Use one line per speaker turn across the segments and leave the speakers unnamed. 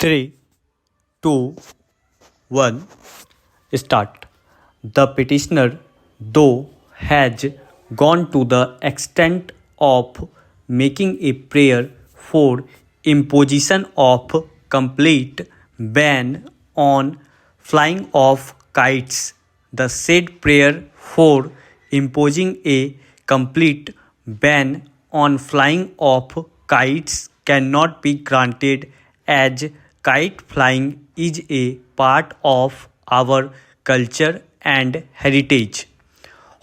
3, 2, 1, start. The petitioner, though, has gone to the extent of making a prayer for imposition of complete ban on flying of kites. The said prayer for imposing a complete ban on flying of kites cannot be granted as kite flying is a part of our culture and heritage.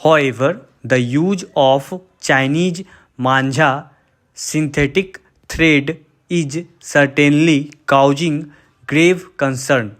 However, the use of Chinese manja synthetic thread is certainly causing grave concern.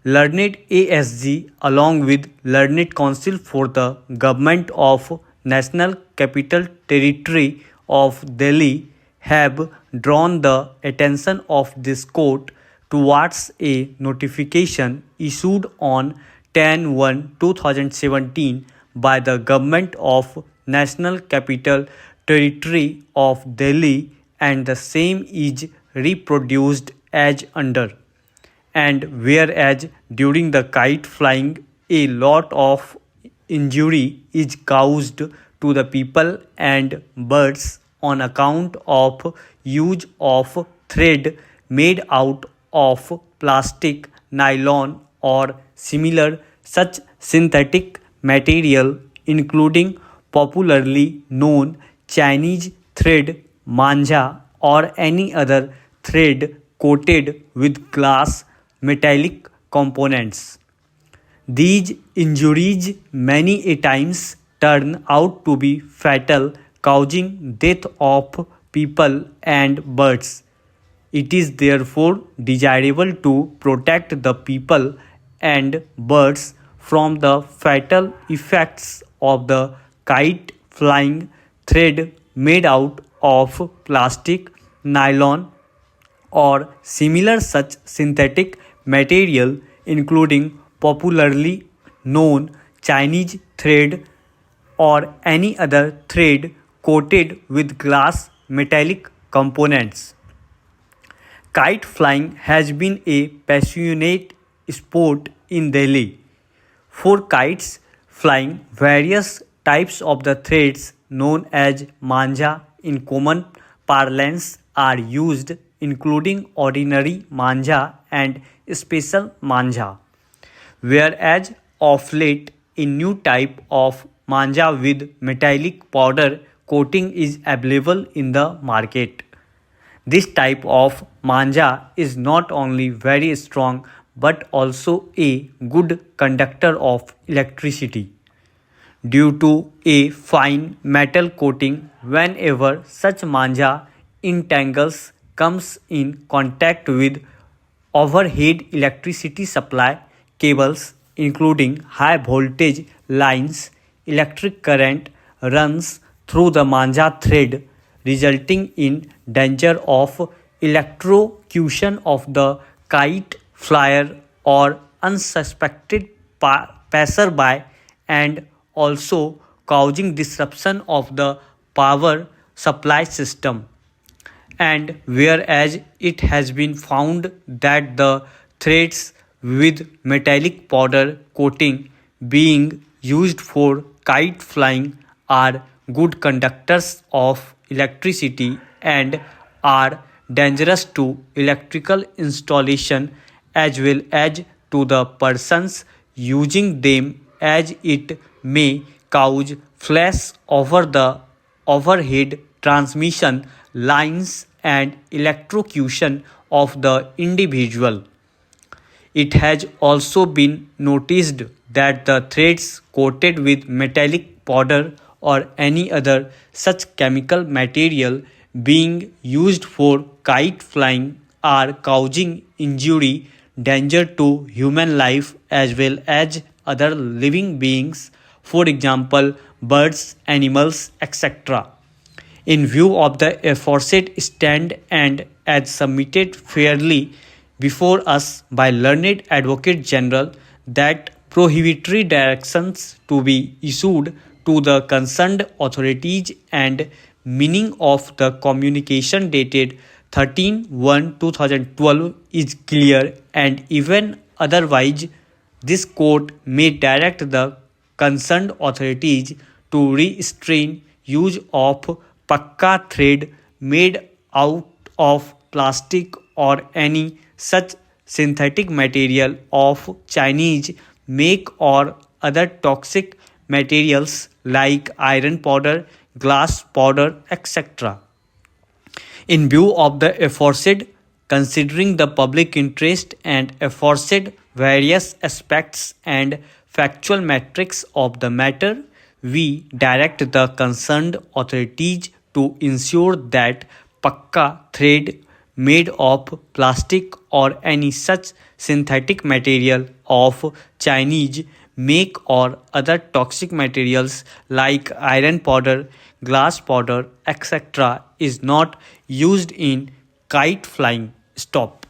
Learned ASG, along with Learned Council for the Government of National Capital Territory of Delhi, have drawn the attention of this court towards a notification issued on 10/1/2017 by the Government of National Capital Territory of Delhi, and the same is reproduced as under. And whereas during the kite flying a lot of injury is caused to the people and birds on account of use of thread made out of plastic, nylon or similar such synthetic material, including popularly known Chinese thread, manja or any other thread coated with glass metallic components. These injuries many a times turn out to be fatal, causing death of people and birds. It is therefore desirable to protect the people and birds from the fatal effects of the kite flying thread made out of plastic, nylon or similar such synthetic material, including popularly known Chinese thread or any other thread coated with glass metallic components. Kite flying has been a passionate sport in Delhi. For kites flying, various types of the threads known as manja in common parlance are used, including ordinary manja and special manja. Whereas of late a new type of manja with metallic powder coating is available in the market. This type of manja is not only very strong but also a good conductor of electricity. Due to a fine metal coating, whenever such manja entangles comes in contact with overhead electricity supply cables, including high voltage lines, electric current runs through the manja thread, resulting in danger of electrocution of the kite flyer or unsuspected passerby, and also causing disruption of the power supply system. And whereas it has been found that the threads with metallic powder coating being used for kite flying are good conductors of electricity and are dangerous to electrical installation as well as to the persons using them, as it may cause flash over the overhead transmission lines and electrocution of the individual. It has also been noticed that the threads coated with metallic powder or any other such chemical material being used for kite flying are causing injury, danger to human life as well as other living beings, for example, birds, animals, etc. In view of the aforesaid stand and as submitted fairly before us by Learned Advocate General, that prohibitory directions to be issued to the concerned authorities and meaning of the communication dated 13/1/2012 is clear, and even otherwise, this court may direct the concerned authorities to restrain use of pakka thread made out of plastic or any such synthetic material of Chinese make or other toxic materials like iron powder, glass powder, etc. In view of the aforesaid, considering the public interest and aforesaid various aspects and factual metrics of the matter, we direct the concerned authorities to ensure that pakka thread made of plastic or any such synthetic material of Chinese make or other toxic materials like iron powder, glass powder, etc. is not used in kite flying. Stop.